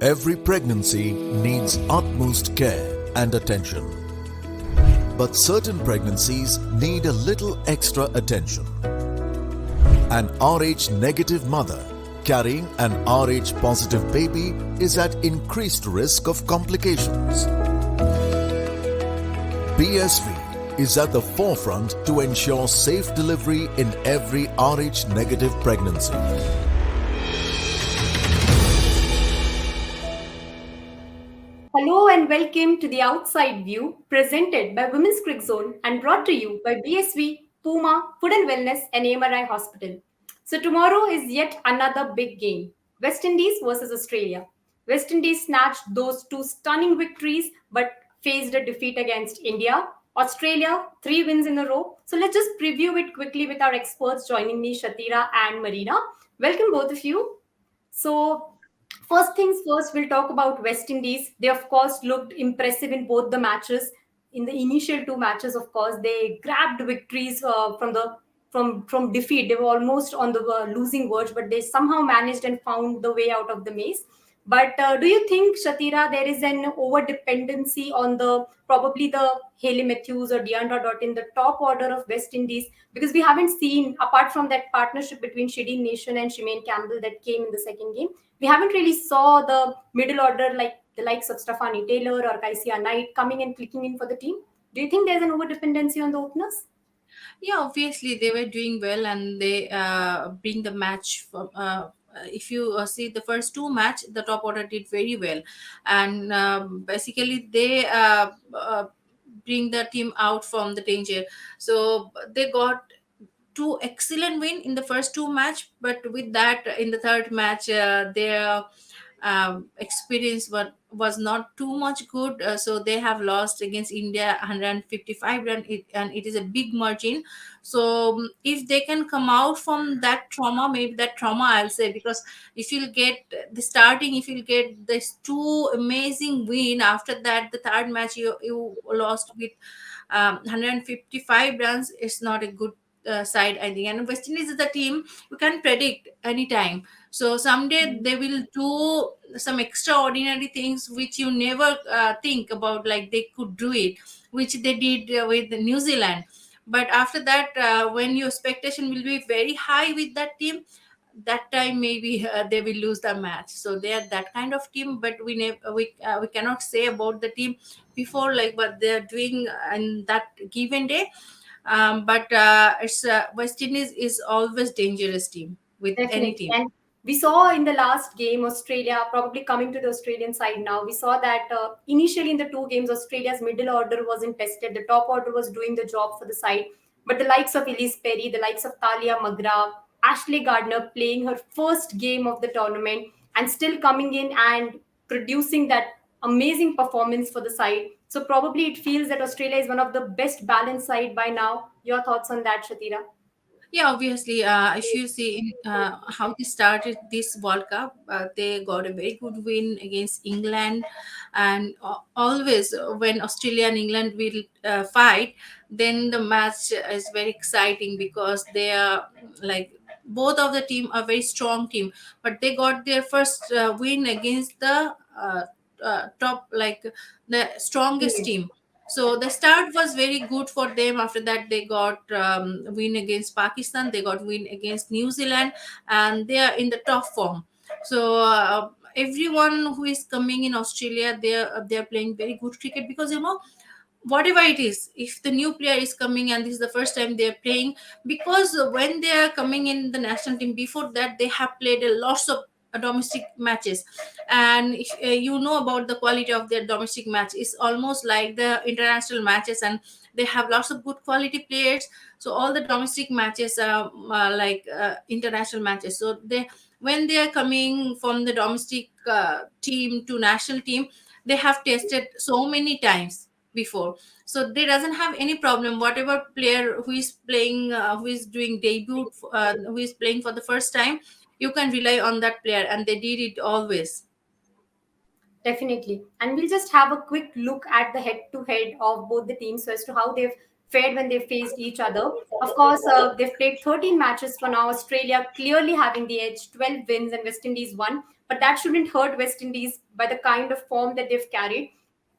Every pregnancy needs utmost care and attention. But certain pregnancies need a little extra attention. An Rh negative mother carrying an Rh positive baby is at increased risk of complications. BSV is at the forefront to ensure safe delivery in every Rh negative pregnancy. Hello and welcome to the Outside View, presented by Women's Crick Zone and brought to you by BSV, Puma, Food and Wellness, and AMRI Hospital. So tomorrow is yet another big game: West Indies versus Australia. West Indies snatched those two stunning victories, but faced a defeat against India. Australia, 3 wins in a row. So let's just preview it quickly with our experts joining me, Shatira and Marina. Welcome both of you. So, first things first, we'll talk about West Indies. They, of course, looked impressive in both the matches. In the initial two matches, of course, they grabbed victories from defeat. They were almost on the losing verge, but they somehow managed and found the way out of the maze. But do you think, Shatira, there is an over dependency on the probably the Haley Matthews or Deandra Dot in the top order of West Indies? Because we haven't seen, apart from that partnership between Shadeen Nation and Shemaine Campbell that came in the second game, we haven't really saw the middle order like the likes of Stefani Taylor or Kaisia Knight coming and clicking in for the team. Do you think there's an over dependency on the openers? Yeah, obviously they were doing well, and they bring the match from. If you see the first two match, the top order did very well, and basically they bring the team out from the danger. So they got two excellent win in the first two match, but with that in the third match their experience was not too much good, so they have lost against India 155 run, and it is a big margin. So if they can come out from that trauma, maybe that trauma I'll say, because if you'll get the starting, if you'll get this two amazing win, after that the third match you lost with 155 runs, it's not a good side, I think. And West Indies is the team you can predict anytime. So someday they will do some extraordinary things which you never think about, like they could do it, which they did with New Zealand. But after that, when your expectation will be very high with that team, that time maybe they will lose the match. So they are that kind of team, but we cannot say about the team before, like what they are doing in that given day. But it's West Indies is always dangerous team with any Definitely. team. And we saw in the last game, Australia, probably coming to the Australian side now, we saw that initially in the two games, Australia's middle order wasn't tested. The top order was doing the job for the side. But the likes of Elise Perry, the likes of Talia Magra, Ashley Gardner playing her first game of the tournament and still coming in and producing that amazing performance for the side. So probably it feels that Australia is one of the best balanced side by now. Your thoughts on that, Shatira? Yeah, obviously, if you see how they started this World Cup, they got a very good win against England, and always when Australia and England will fight, then the match is very exciting because they are like both of the team are very strong team, but they got their first win against the top, like the strongest team. So the start was very good for them. After that, they got win against Pakistan, they got win against New Zealand, and they are in the top form. So everyone who is coming in Australia, they are playing very good cricket, because whatever it is, if the new player is coming and this is the first time they are playing, because when they are coming in the national team, before that they have played a lots of domestic matches, and if, you know about the quality of their domestic match is almost like the international matches, and they have lots of good quality players. So all the domestic matches are like international matches. So they, when they are coming from the domestic team to national team, they have tested so many times before, so they doesn't have any problem. Whatever player who is playing, who is doing debut, who is playing for the first time, you can rely on that player, and they did it always. Definitely. And we'll just have a quick look at the head to head of both the teams, so as to how they've fared when they faced each other. Of course, they've played 13 matches for now. Australia clearly having the edge, 12 wins, and West Indies won. But that shouldn't hurt West Indies by the kind of form that they've carried.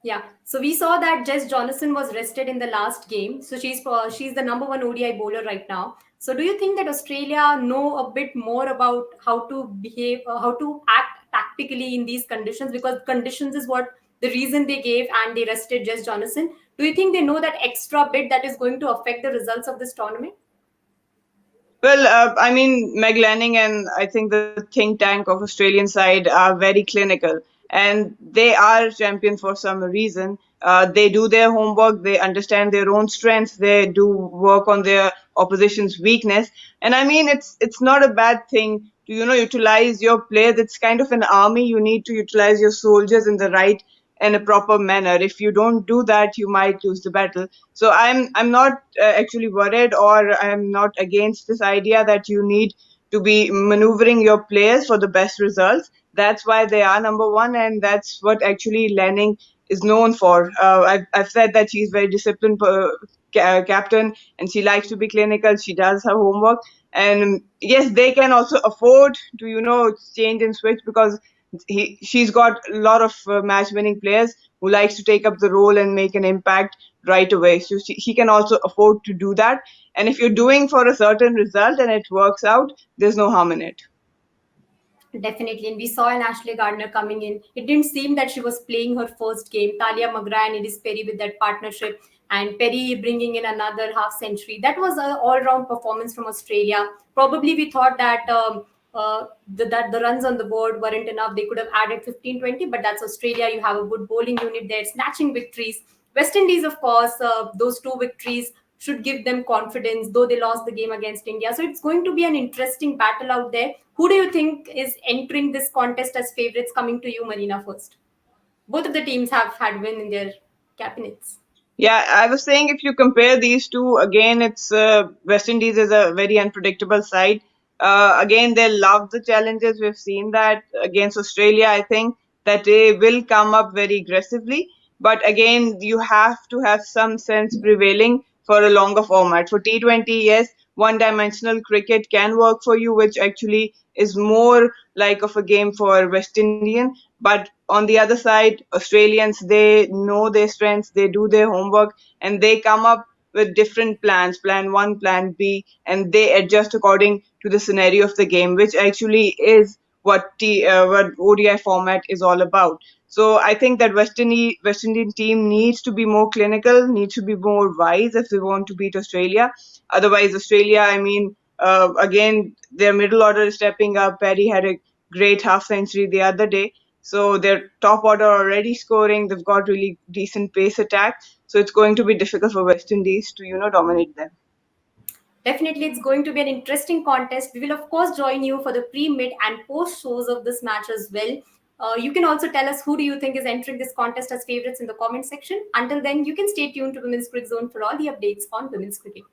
Yeah, so we saw that Jess Jonathan was rested in the last game, so she's the number one ODI bowler right now. So do you think that Australia know a bit more about how to behave, how to act tactically in these conditions? Because conditions is what the reason they gave, and they rested Jess Jonathan. Do you think they know that extra bit that is going to affect the results of this tournament? Well, I mean, Meg Lanning and I think the think tank of Australian side are very clinical, and they are champions for some reason. They do their homework, they understand their own strengths, they do work on their opposition's weakness, and I mean, it's not a bad thing to utilize your players. It's kind of an army. You need to utilize your soldiers in the right in a proper manner. If you don't do that, you might lose the battle. So I'm not actually worried, or I'm not against this idea that you need to be maneuvering your players for the best results. That's why they are number one, and that's what actually Lanning is known for. I've said that she's very disciplined captain, and she likes to be clinical. She does her homework, and yes, they can also afford to change and switch, because she's got a lot of match winning players who likes to take up the role and make an impact right away. So she can also afford to do that. And if you're doing for a certain result and it works out, there's no harm in it. Definitely. And we saw an Ashley Gardner coming in. It didn't seem that she was playing her first game. Talia McGrath and Edis Perry with that partnership, and Perry bringing in another half century. That was an all round performance from Australia. Probably we thought that that the runs on the board weren't enough. They could have added 15, 20, but that's Australia. You have a good bowling unit there, snatching victories. West Indies, of course, those two victories should give them confidence, though they lost the game against India. So it's going to be an interesting battle out there. Who do you think is entering this contest as favorites? Coming to you, Marina, first. Both of the teams have had win in their cabinets. Yeah, I was saying if you compare these two, again, it's West Indies is a very unpredictable side. Again, they love the challenges. We've seen that against Australia. I think that they will come up very aggressively. But again, you have to have some sense prevailing for a longer format. For T20, yes, one-dimensional cricket can work for you, which actually is more like of a game for West Indian. But on the other side, Australians, they know their strengths, they do their homework, and they come up with different plans, plan one, plan B, and they adjust according to the scenario of the game, which actually is what ODI format is all about. So I think that West Indian team needs to be more clinical, needs to be more wise if they want to beat Australia. Otherwise, Australia, I mean, again, their middle order is stepping up. Perry had a great half century the other day. So their top order already scoring. They've got really decent pace attack. So it's going to be difficult for West Indies to, dominate them. Definitely, it's going to be an interesting contest. We will, of course, join you for the pre, mid, and post shows of this match as well. You can also tell us who do you think is entering this contest as favorites in the comment section. Until then, you can stay tuned to Women's Cricket Zone for all the updates on women's cricket.